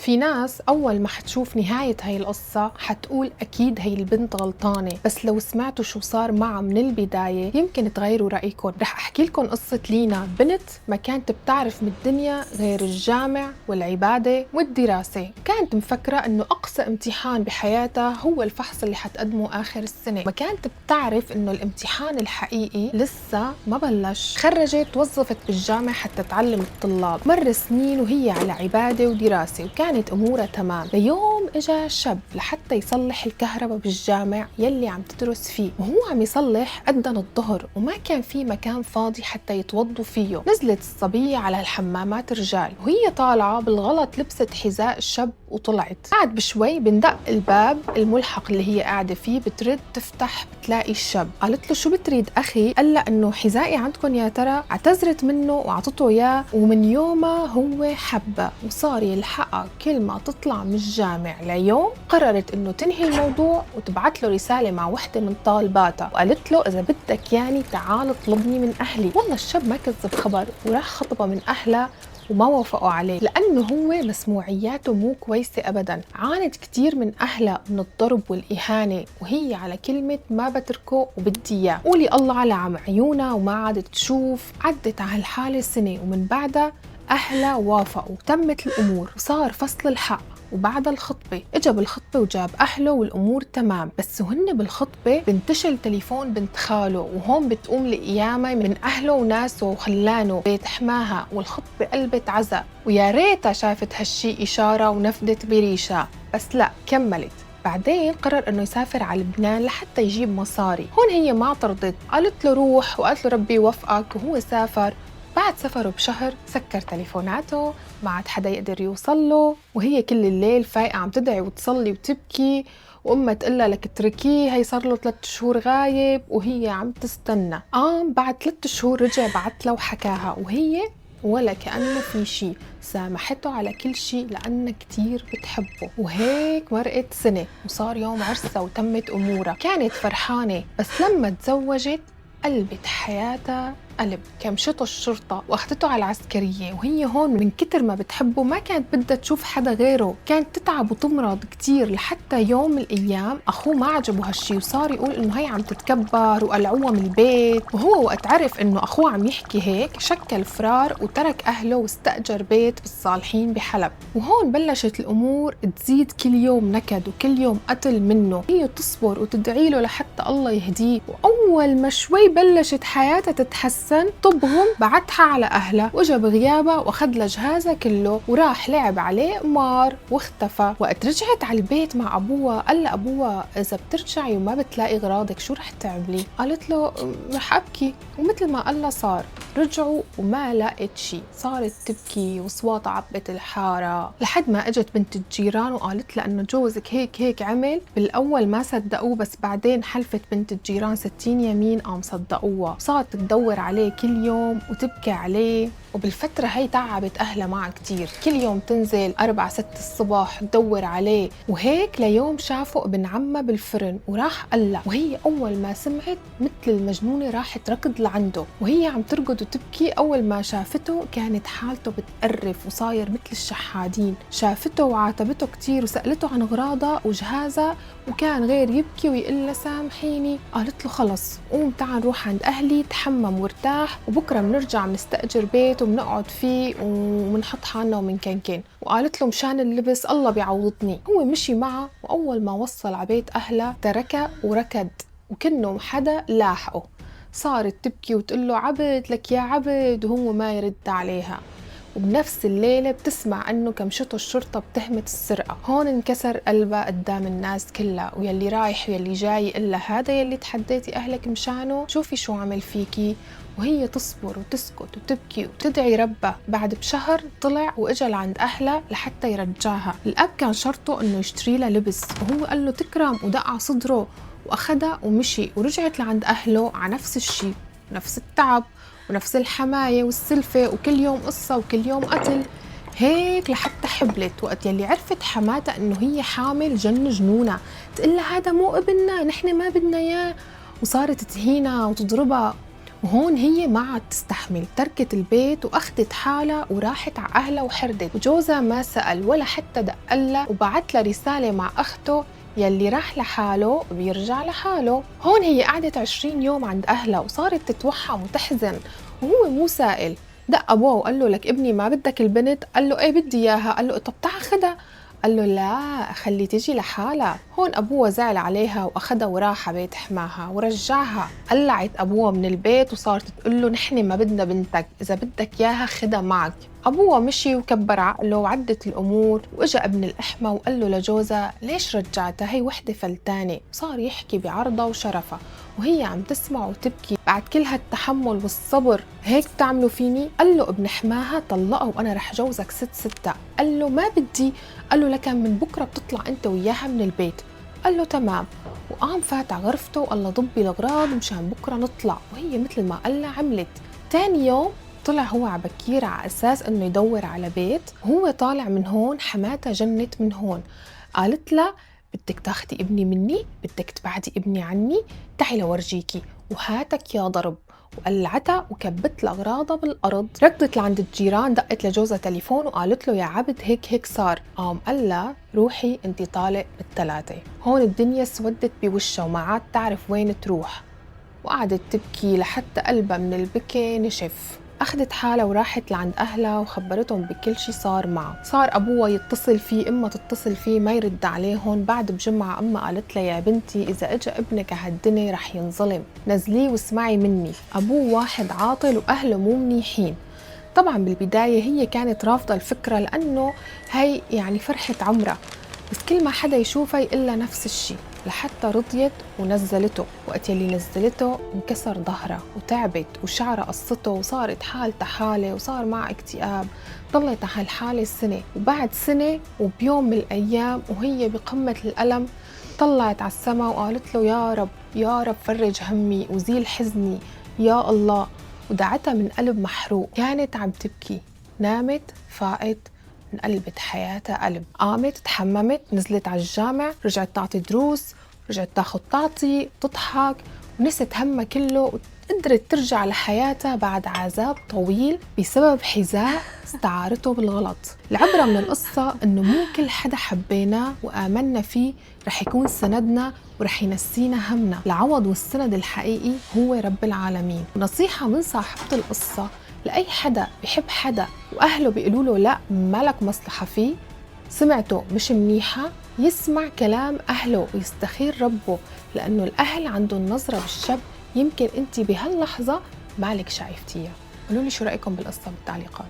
في ناس أول ما حتشوف نهاية هاي القصة حتقول أكيد هاي البنت غلطانة، بس لو سمعتوا شو صار معها من البداية يمكن تغيروا رأيكم. رح أحكي لكم قصة لينا، بنت ما كانت بتعرف من الدنيا غير الجامع والعبادة والدراسة. كانت مفكرة إنه أقصى امتحان بحياتها هو الفحص اللي حتقدمه آخر السنة. ما كانت بتعرف إنه الامتحان الحقيقي لسه ما بلش. خرجت توظفت بالجامع حتى تعلم الطلاب. مر سنين وهي على عبادة ودراسة وكانت أمورها تمام، ليوم إجا شاب لحتى يصلح الكهرباء بالجامع يلي عم تدرس فيه. وهو عم يصلح أذن الظهر وما كان في مكان فاضي حتى يتوضوا فيه. نزلت الصبية على الحمامات رجال وهي طالعة بالغلط لبست حذاء الشاب وطلعت. بعد بشوي بندق الباب الملحق اللي هي قاعدة فيه، بترد تفتح بتلاقي الشاب. قالت له شو بتريد أخي؟ قال لها إنه حذائي عندكم يا ترى. اعتذرت منه وعطته إياه، ومن يومها هو حبها وصار يلحقها كل ما تطلع من الجامع. ليوم قررت إنه تنهي الموضوع وتبعت له رسالة مع وحدة من طالباتها، وقالت له إذا بدك يعني تعال اطلبني من أهلي. والله الشاب ما كذب خبر وراح خطبها من أهلها وما وافقوا عليه لأنه هو مسموعياته مو كويسة أبدا. عانت كتير من أهلها من الضرب والإهانة، وهي على كلمة ما بتركه وبدي إياه. قولي الله على عم عيونها وما عادت تشوف. عدت على هالحالة سنة ومن بعدها أهلها وافقوا وتمت الأمور وصار فصل الحق. وبعد الخطبة اجا بالخطبة وجاب أهله والأمور تمام، بس وهن بالخطبة بنتشل تليفون بنت خاله، وهون بتقوم لقيامة من أهله وناسه وخلانه بيت حماها، والخطبة قلبت عزا. ويا ريتها شافت هالشي إشارة ونفدت بريشة، بس لا كملت. بعدين قرر انه يسافر على لبنان لحتى يجيب مصاري. هون هي ما اعترضت، قالت له روح وقالت له ربي يوفقك، وهو سافر. بعد سفره بشهر سكر تليفوناته، ما عاد حدا يقدر يوصل له، وهي كل الليل فايقة عم تدعي وتصلي وتبكي، وأمها تقلها لك اتركيه هي صار له 3 شهور غايب، وهي عم تستنى. بعد 3 شهور رجع بعتلها وحكاها، وهي ولا كأنه في شي، سامحته على كل شي لأنها كتير بتحبه. وهيك مرقت سنة وصار يوم عرسها وتمت أمورها. كانت فرحانة، بس لما تزوجت قلبت حياتها قلب. كمشته الشرطة واخدته على العسكرية، وهي هون من كتر ما بتحبه ما كانت بدها تشوف حدا غيره. كانت تتعب وتمرض كتير لحتى يوم من الأيام أخوه ما عجبه هالشي وصار يقول إنه هي عم تتكبر وقلعوها من البيت. وهو وقت عرف إنه أخوه عم يحكي هيك شكل فرار وترك أهله واستأجر بيت بالصالحين بحلب. وهون بلشت الأمور تزيد، كل يوم نكد وكل يوم قتل منه. هي تصبر وتدعي له لحتى الله يهديه. وأول ما شوي بلشت حياتها تتحسن طبهم بعتها على أهلها، وإجا بغيابها وأخذ لها جهازها كله وراح لعب عليه قمار واختفى. وقت رجعت على البيت مع أبوها قال لها أبوها إذا بترجعي وما بتلاقي أغراضك شو رح تعملي؟ قالت له رح أبكي. ومثل ما قال لها صار. رجعوا وما لقت شي، صارت تبكي وصواتها عبت الحارة لحد ما اجت بنت الجيران وقالت لها انه جوزك هيك هيك عمل. بالاول ما صدقوه، بس بعدين حلفت بنت الجيران 60 يمين قام صدقوها. صارت تدور عليه كل يوم وتبكي عليه. وبالفترة هي تعبت أهلها معه كتير، كل يوم تنزل 4-6 الصبح تدور عليه. وهيك ليوم شافوا ابن عمها بالفرن وراح قلع. وهي أول ما سمعت مثل المجنونة راحت ركض لعنده، وهي عم تركض وتبكي. أول ما شافته كانت حالته بتقرف وصاير مثل الشحادين. شافته وعاتبته كتير وسألته عن أغراضها وجهازها، وكان غير يبكي ويقول لها سامحيني. قالت له خلص قوم تعال نروح عند أهلي تحمم وارتاح، وبكرة بنرجع بنستأجر بيت وبنقعد فيه وبنحط حالنا ومن كان. وقالت له مشان اللبس الله بيعوضني. هو مشي معها، وأول ما وصل على بيت أهلها تركها وركض وكأنه حدا لاحقه. صارت تبكي وتقول له عبد لك يا عبد، وهو ما يرد عليها. وبنفس الليلة بتسمع أنه كمشته الشرطة بتهمة السرقة. هون انكسر قلبها قدام الناس كلها، ويلي رايح ويلي جاي إلا هذا يلي تحديتي أهلك مشانه، شوفي شو عمل فيكي. وهي تصبر وتسكت وتبكي وتدعي ربها. بعد بشهر طلع وإجا لعند أهلها لحتى يرجعها. الأب كان شرطه أنه يشتري لها لبس، وهو قال له تكرم ودقع صدره، وأخدها ومشي. ورجعت لعند أهله على نفس الشي، نفس التعب ونفس الحماية والسلفة، وكل يوم قصة وكل يوم قتل. هيك لحتى حبلت. وقت يلي عرفت حماتها انه هي حامل جن جنونها، تقلها هذا مو ابننا، نحن ما بدنا اياه. وصارت تهينها وتضربها. وهون هي ما عاد تستحمل، تركت البيت وأخدت حالها وراحت على أهلها وحردت، وجوزها ما سأل ولا حتى دقلها، وبعت لها رسالة مع أخته يلي راح لحاله بيرجع لحاله. هون هي قعدت 20 يوم عند أهلها وصارت تتوحم وتحزن، وهو مو سائل. دق أبوها وقال له لك ابني ما بدك البنت؟ قال له ايه بدي إياها. قال له طب تعا خدها. قال له لا خلي تجي لحالها. هون أبوها زعل عليها وأخدها وراح على بيت حماها ورجعها. قلعت أبوها من البيت وصارت تقول له نحن ما بدنا بنتك، إذا بدك إياها خدها معك. أبوها مشي وكبر عقله وعدت الأمور، وإجا ابن الأحمى وقال له لجوزها ليش رجعتها، هي وحدة فلتانة. صار يحكي بعرضها وشرفها وهي عم تسمع وتبكي. بعد كل هالتحمل والصبر هيك بتعملوا فيني؟ قال له ابن حماها طلقها وأنا رح جوزك 6/6. قال له ما بدي. قال له لكن من بكرة بتطلع أنت وياها من البيت. قال له تمام، وقام فات على غرفته وقال له ضبي الأغراض مشان بكرة نطلع، وهي مثل ما قال لها عملت. تاني يوم طلع هو على بكير على أساس إنه يدور على بيت. هو طالع من هون حماتها جنت من هون، قالت له بدك تاخدي ابني مني، بدك تبعدي ابني عني، تعي لورجيكي وهاتك يا ضرب. وقلعتها وكبت لها أغراضها بالأرض. ركضت لعند الجيران، دقت لجوزها تليفون وقالت له يا عبد هيك صار. قام قال لها روحي انتي طالق بالثلاثة. هون الدنيا سودت بوشها وما عاد تعرف وين تروح، وقعدت تبكي لحتى قلبها من البكي نشف. أخذت حالها وراحت لعند أهلها وخبرتهم بكل شي صار معها. صار أبوها يتصل فيه، أمها تتصل فيه ما يرد عليهم. بعد بجمعة أمها قالت لها يا بنتي إذا إجا ابنك هالدنيا رح ينظلم، نزليه واسمعي مني، أبوه واحد عاطل وأهله مو منيحين. طبعا بالبداية هي كانت رافضة الفكرة لأنه هي يعني فرحة عمرها، بس كل ما حدا يشوفها يقلها نفس الشي، لحتى رضيت ونزلته. وقت يلي نزلته انكسر ظهرها وتعبت وشعرها قصته وصارت حالتها حالة وصار معها اكتئاب. ضلت على هالحالة سنة، وبعد سنة وبيوم من الأيام وهي بقمة الألم طلعت على السما وقالت له يا رب يا رب فرج همي وزيل حزني يا الله، ودعتها من قلب محروق. كانت عم تبكي، نامت فاقت انقلبت حياتها قلب. قامت تحممت نزلت على الجامع، رجعت تعطي دروس، رجعت تاخد تعطي تضحك ونست همها كله، وقدرت ترجع لحياتها بعد عذاب طويل بسبب حذاء استعارته بالغلط. العبرة من القصة انه مو كل حدا حبيناه وآمنا فيه رح يكون سندنا ورح ينسينا همنا. العوض والسند الحقيقي هو رب العالمين. ونصيحة من صاحبة القصة لأي حدا بيحب حدا وأهله بيقولوا له لا مالك مصلحة فيه، سمعته مش منيحة، يسمع كلام أهله ويستخير ربه، لأنه الأهل عندهم نظرة بالشب يمكن أنت بهاللحظة مالك شايفتيها. قولوا لي شو رأيكم بالقصة بالتعليقات.